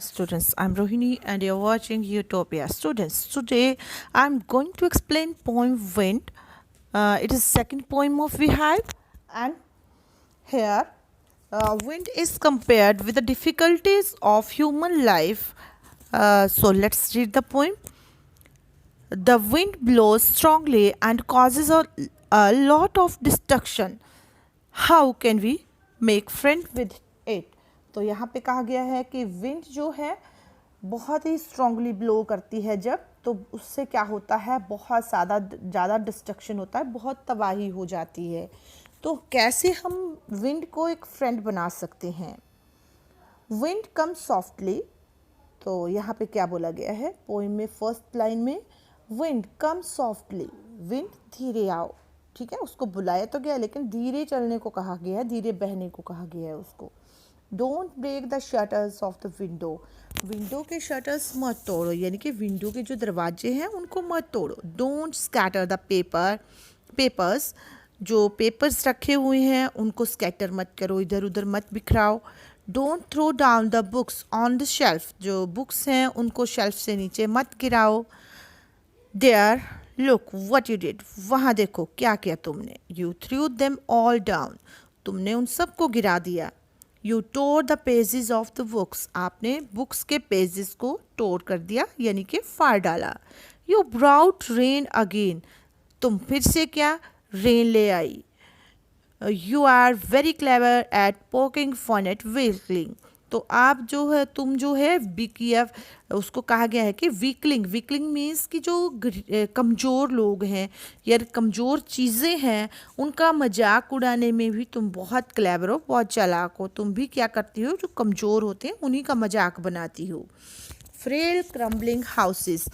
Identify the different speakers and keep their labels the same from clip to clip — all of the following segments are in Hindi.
Speaker 1: Students, I'm Rohini and you're watching Utopia. Students, today I'm going to explain poem Wind. It is second poem of Beehive, and here wind is compared with the difficulties of human life. So let's read the poem. The wind blows strongly and causes a lot of destruction. How can we make friend with it? तो यहाँ पे कहा गया है कि विंड जो है बहुत ही स्ट्रांगली ब्लो करती है जब, तो उससे क्या होता है, बहुत ज़्यादा डिस्ट्रक्शन होता है, बहुत तबाही हो जाती है। तो कैसे हम विंड को एक फ्रेंड बना सकते हैं? विंड कम सॉफ्टली, तो यहाँ पे क्या बोला गया है पोइम में फर्स्ट लाइन में, विंड कम सॉफ्टली, विंड धीरे आओ। ठीक है, उसको बुलाया तो गया लेकिन धीरे चलने को कहा गया है, धीरे बहने को कहा गया है उसको। Don't break the shutters of the window, window के शटर्स मत तोड़ो, यानी कि विंडो के जो दरवाजे हैं उनको मत तोड़ो। डोंट स्कैटर द पेपर्स, जो पेपर्स रखे हुए हैं उनको स्कैटर मत करो, इधर उधर मत बिखराओ। Don't throw down the books on the shelf, जो बुक्स हैं उनको शेल्फ से नीचे मत गिराओ। There look what you did, वहाँ देखो क्या किया तुमने। You threw them all down, तुमने उन सबको गिरा दिया। You tore the pages of the books, आपने बुक्स के पेजेस को टोर कर दिया, यानी कि फाड़ डाला। यू ब्राउट रेन अगेन, तुम फिर से क्या रेन ले आई। You are very clever at poking fun at weakling, तो आप जो है तुम जो है उसको कहा गया है कि वीकलिंग मीन्स कि जो कमज़ोर लोग हैं या कमज़ोर चीज़ें हैं उनका मजाक उड़ाने में भी तुम बहुत क्लेवर हो, बहुत चालाक हो। तुम भी क्या करती हो, जो कमज़ोर होते हैं उन्हीं का मजाक बनाती हो। Frail crumbling houses,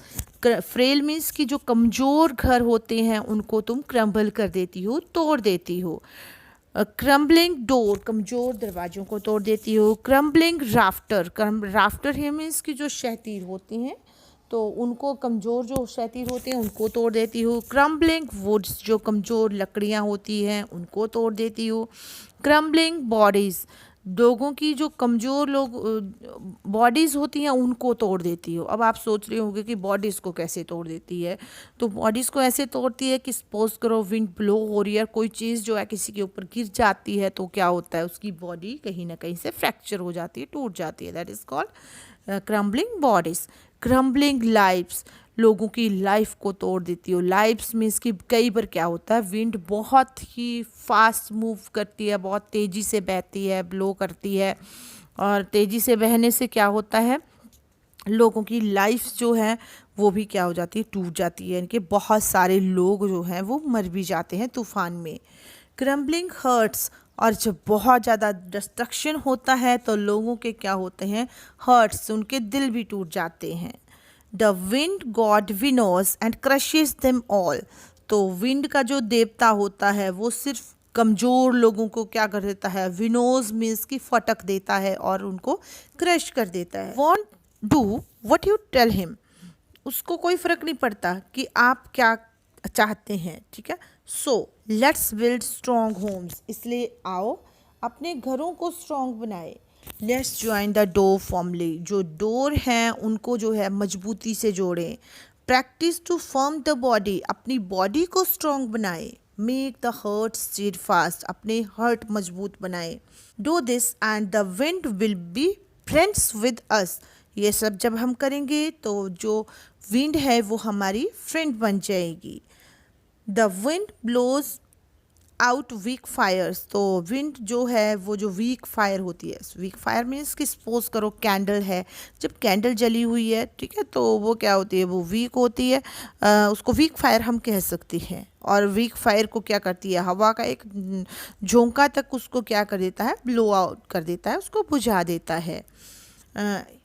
Speaker 1: frail means कि जो कमज़ोर घर होते हैं उनको तुम क्रम्बल कर देती हो, तोड़ देती हो। क्रम्बलिंग डोर, कमज़ोर दरवाज़ों को तोड़ देती हो। क्रम्बलिंग राफ्टर है मीन्स की जो शहतीर होती हैं तो उनको, कमज़ोर जो शहतीर होते हैं उनको तोड़ देती हो। क्रम्बलिंग वुड्स, जो कमज़ोर लकड़ियाँ होती हैं उनको तोड़ देती हो। क्रम्बलिंग बॉडीज़, लोगों की जो कमज़ोर बॉडीज़ होती हैं उनको तोड़ देती हो। अब आप सोच रहे होंगे कि बॉडीज़ को कैसे तोड़ देती है, तो बॉडीज़ को ऐसे तोड़ती है कि सपोज करो विंड ब्लो हो रही है, कोई चीज़ जो है किसी के ऊपर गिर जाती है तो क्या होता है, उसकी बॉडी कहीं ना कहीं से फ्रैक्चर हो जाती है, टूट जाती है। That is called crumbling bodies. Crumbling lifes, लोगों की लाइफ को तोड़ देती हो। लाइफ्स मीन्स कि कई बार क्या होता है, विंड बहुत ही फास्ट मूव करती है, बहुत तेज़ी से बहती है, ब्लो करती है, और तेज़ी से बहने से क्या होता है, लोगों की लाइफ जो है वो भी क्या हो जाती है, टूट जाती है, यानी कि बहुत सारे लोग जो हैं वो मर भी जाते हैं तूफान में। क्रम्बलिंग हर्ट्स, और जब बहुत ज़्यादा डिस्ट्रक्शन होता है तो लोगों के क्या होते हैं, हर्ट्स, उनके दिल भी टूट जाते हैं। The wind god winnows and crushes them all, तो विंड का जो देवता होता है वो सिर्फ कमज़ोर लोगों को क्या कर देता है, विनोज मीन्स की फटक देता है और उनको क्रश कर देता है। Won't do what you tell him, उसको कोई फ़र्क नहीं पड़ता कि आप क्या चाहते हैं। ठीक है, so let's build strong homes, इसलिए आओ अपने घरों को स्ट्रॉन्ग बनाए। Let's join the door formally, जो डोर हैं उनको जो है मजबूती से जोड़ें। Practice to firm the body, अपनी बॉडी को स्ट्रॉन्ग बनाए। Make the heart steadfast, अपने हर्ट मजबूत बनाए। Do this and the wind will be friends with us, ये सब जब हम करेंगे तो जो विंड है वो हमारी फ्रेंड बन जाएगी। The wind blows out weak fires, तो विंड जो है वो जो वीक फायर होती है, वीक फायर मीन्स कि सपोज करो कैंडल है, जब कैंडल जली हुई है, ठीक है, तो वो क्या होती है, वो वीक होती है, उसको वीक फायर हम कह सकते हैं। और वीक फायर को क्या करती है, हवा का एक झोंका तक उसको क्या कर देता है, ब्लो आउट कर देता है, उसको बुझा देता है।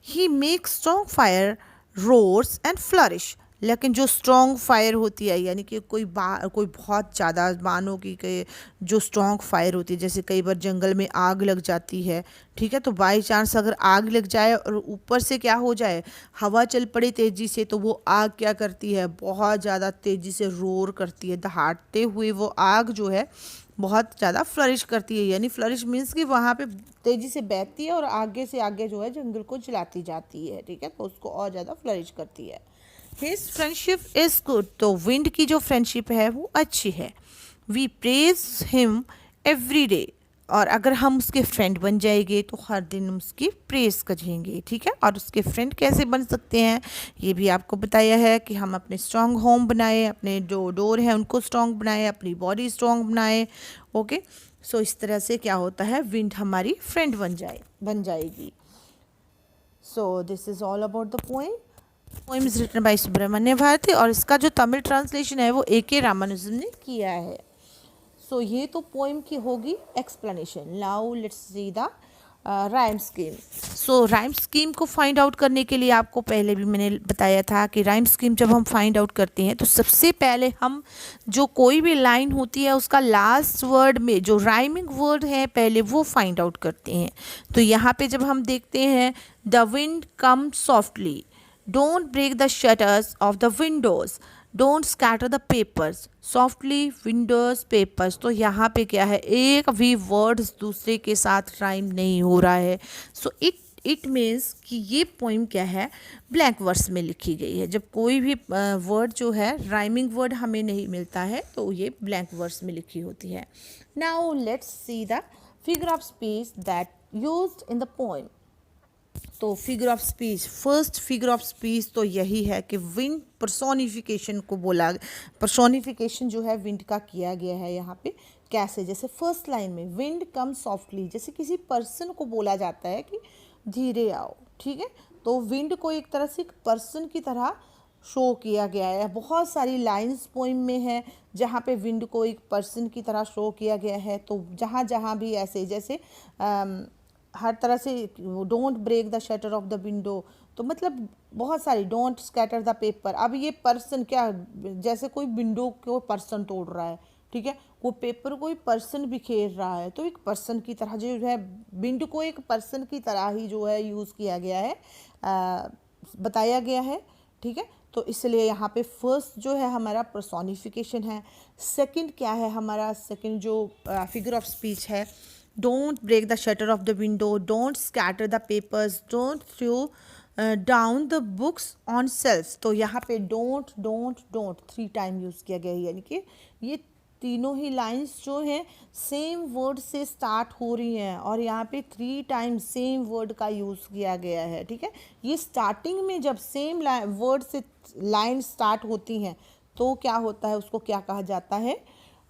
Speaker 1: He makes strong fire roars and flourish, लेकिन जो स्ट्रॉन्ग फायर होती है, यानी कि कोई बहुत ज़्यादा, मानो कि जो स्ट्रॉन्ग फायर होती है, जैसे कई बार जंगल में आग लग जाती है, ठीक है, तो बाई चांस अगर आग लग जाए और ऊपर से क्या हो जाए, हवा चल पड़े तेज़ी से, तो वो आग क्या करती है, बहुत ज़्यादा तेज़ी से रोर करती है, दहाड़ते हुए वो आग जो है बहुत ज़्यादा फ्लरिश करती है। यानी फ्लरिश मीन्स कि वहाँ पे तेज़ी से बहती है और आगे से आगे जो है जंगल को जलाती जाती है, ठीक है, तो उसको और ज़्यादा फ्लरिश करती है। हिज फ्रेंडशिप इज़ गुड, तो विंड की जो फ्रेंडशिप है वो अच्छी है। We praise him every day, और अगर हम उसके फ्रेंड बन जाएंगे तो हर दिन उसकी प्रेज करेंगे, ठीक है। और उसके फ्रेंड कैसे बन सकते हैं, ये भी आपको बताया है कि हम अपने स्ट्रॉन्ग होम बनाए, अपने जो डोर हैं उनको स्ट्रॉन्ग बनाए, अपनी बॉडी स्ट्रॉन्ग बनाए। ओके, सो इस तरह से क्या होता है, विंड हमारी फ्रेंड बन जाएगी। So this is all about the poem. Poem is written by Subramania Bharati, और इसका जो तमिल ट्रांसलेशन है वो ए.के. रामानुजन ने किया है। सो ये तो पोएम की होगी explanation. Now let's see the rhyme scheme. So rhyme scheme को फाइंड आउट करने के लिए आपको पहले भी मैंने बताया था कि राइम स्कीम जब हम फाइंड आउट करते हैं तो सबसे पहले हम जो कोई भी लाइन होती है उसका लास्ट वर्ड में जो राइमिंग वर्ड है पहले वो फाइंड आउट करते हैं। तो यहाँ पे जब हम देखते हैं, the wind come softly, don't break the shutters of the windows, don't scatter the papers, softly windows papers. तो यहाँ पे क्या है, एक भी वर्ड्स दूसरे के साथ राइम नहीं हो रहा है। सो इट मीन्स कि ये पोइम क्या है, ब्लैंक वर्स में लिखी गई है। जब कोई भी वर्ड जो है राइमिंग वर्ड हमें नहीं मिलता है तो ये ब्लैंक वर्स में लिखी होती है। Now let's see the figure of speech that used in the poem. तो figure of speech, first figure of speech तो यही है कि विंड पर्सोनिफिकेशन को बोला, पर्सोनिफिकेशन जो है विंड का किया गया है यहाँ पे। कैसे, जैसे फर्स्ट लाइन में विंड कम सॉफ्टली, जैसे किसी पर्सन को बोला जाता है कि धीरे आओ, ठीक है, तो विंड को एक तरह से एक पर्सन की तरह शो किया गया है। बहुत सारी लाइंस पोइम में है जहाँ पे विंड को एक पर्सन की तरह शो किया गया है। तो जहाँ जहाँ भी ऐसे, जैसे हर तरह से, don't break the shutter of the window, तो मतलब बहुत सारी, डोंट स्कैटर द पेपर। अब ये पर्सन क्या, जैसे कोई विंडो को पर्सन तोड़ रहा है, ठीक है, वो पेपर कोई पर्सन बिखेर रहा है, तो एक पर्सन की तरह जो है विंड को एक पर्सन की तरह ही जो है यूज़ किया गया है, बताया गया है, ठीक है। तो इसलिए यहाँ पे फर्स्ट जो है हमारा पर्सोनिफिकेशन है। सेकंड क्या है हमारा, सेकंड जो फिगर ऑफ स्पीच है, don't break the shutter of the window, don't scatter the papers, don't throw down the books on shelves। तो यहाँ पे don't 3 टाइम यूज़ किया गया है, यानी कि ये तीनों ही लाइंस जो हैं सेम वर्ड से स्टार्ट हो रही हैं और यहाँ पे 3 टाइम सेम वर्ड का यूज़ किया गया है, ठीक है। ये स्टार्टिंग में जब सेम वर्ड से लाइन स्टार्ट होती हैं तो क्या होता है, उसको क्या कहा जाता है,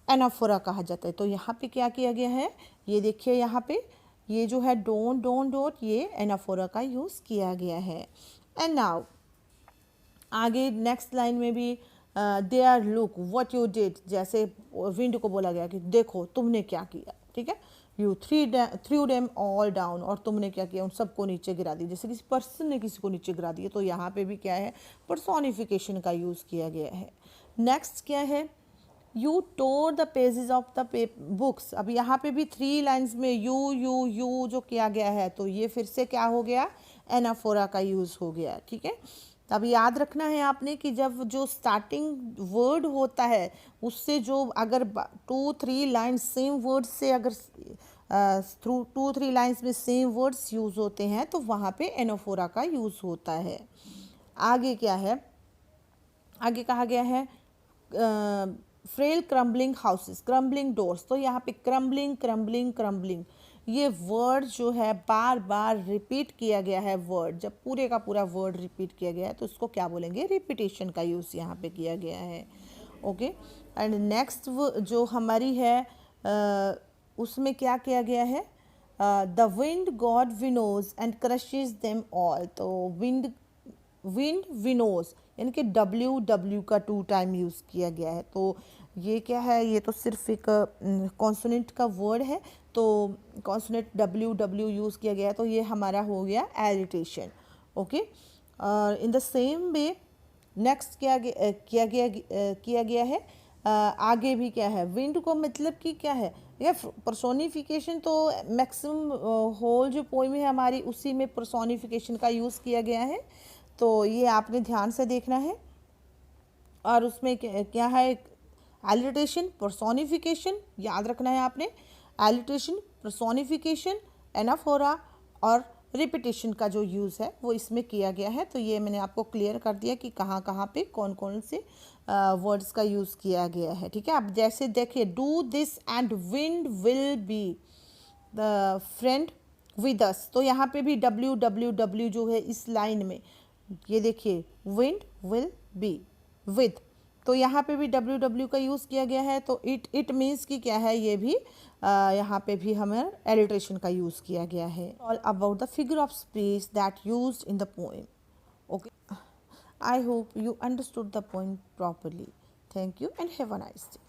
Speaker 1: एनाफोरा कहा जाता है। तो यहाँ पे क्या किया गया है, ये देखिए यहाँ पे ये जो है डोंट ये एनाफोरा का यूज़ किया गया है। एंड नाउ आगे नेक्स्ट लाइन में भी there look what you did, जैसे विंड को बोला गया कि देखो तुमने क्या किया, ठीक है, you threw them all down, और तुमने क्या किया, उन सबको नीचे गिरा दिया, जैसे किसी पर्सन ने किसी को नीचे गिरा दिया। तो यहाँ पे भी क्या है, पर्सोनिफिकेशन का यूज़ किया गया है। नेक्स्ट क्या है, you tore the pages of the books. अब यहाँ पे भी 3 लाइन्स में यू जो किया गया है, तो ये फिर से क्या हो गया, एनाफोरा का यूज़ हो गया, ठीक है। अब याद रखना है आपने कि जब जो स्टार्टिंग वर्ड होता है उससे जो अगर 2-3 लाइन सेम वर्ड से अगर थ्रू 2-3 लाइन्स में सेम वर्ड्स यूज़ होते हैं तो वहाँ पे एनाफोरा का यूज़ होता है। आगे क्या है, आगे कहा गया है frail crumbling houses, crumbling doors. तो यहाँ पे क्रम्बलिंग ये वर्ड जो है बार बार रिपीट किया गया है। वर्ड जब पूरे का पूरा वर्ड रिपीट किया गया है तो उसको क्या बोलेंगे, रिपीटेशन का यूज़ यहाँ पे किया गया है। ओके, एंड नेक्स्ट जो हमारी है उसमें क्या किया गया है, the wind god winnows and crushes them all. तो विंड विनोज यानी कि डब्ल्यू का 2 टाइम यूज़ किया गया है। तो ये क्या है, ये तो सिर्फ एक कॉन्सोनेंट का वर्ड है, तो कॉन्सोनेंट डब्ल्यू यूज़ किया गया है, तो ये हमारा हो गया एरिटेशन। Okay, in the same way next किया गया है आगे भी क्या है, विंड को मतलब कि क्या है, या पर्सोनिफिकेशन तो मैक्सिमम होल जो पोइम है हमारी उसी में पर्सोनिफिकेशन का यूज़ किया गया है, तो ये आपने ध्यान से देखना है। और उसमें क्या है, एलिटेशन पर्सोनिफिकेशन याद रखना है आपने, एलिटेशन पर्सोनिफिकेशन एनाफोरा और रिपीटेशन का जो यूज़ है वो इसमें किया गया है। तो ये मैंने आपको क्लियर कर दिया कि कहाँ कहाँ पे कौन कौन से वर्ड्स का यूज़ किया गया है। ठीक है, अब जैसे देखिए, do this and wind will be the friend with us, तो यहाँ पे भी WWW जो है इस लाइन में, ये देखिए विंड विल बी विद, तो यहाँ पे भी WW का यूज़ किया गया है, तो इट मीन्स कि क्या है, ये भी यहाँ पे भी हमें एलिट्रेशन का यूज़ किया गया है। All about the figure of speech that used in the poem. Okay, I hope you understood the point properly. Thank you and have a nice day.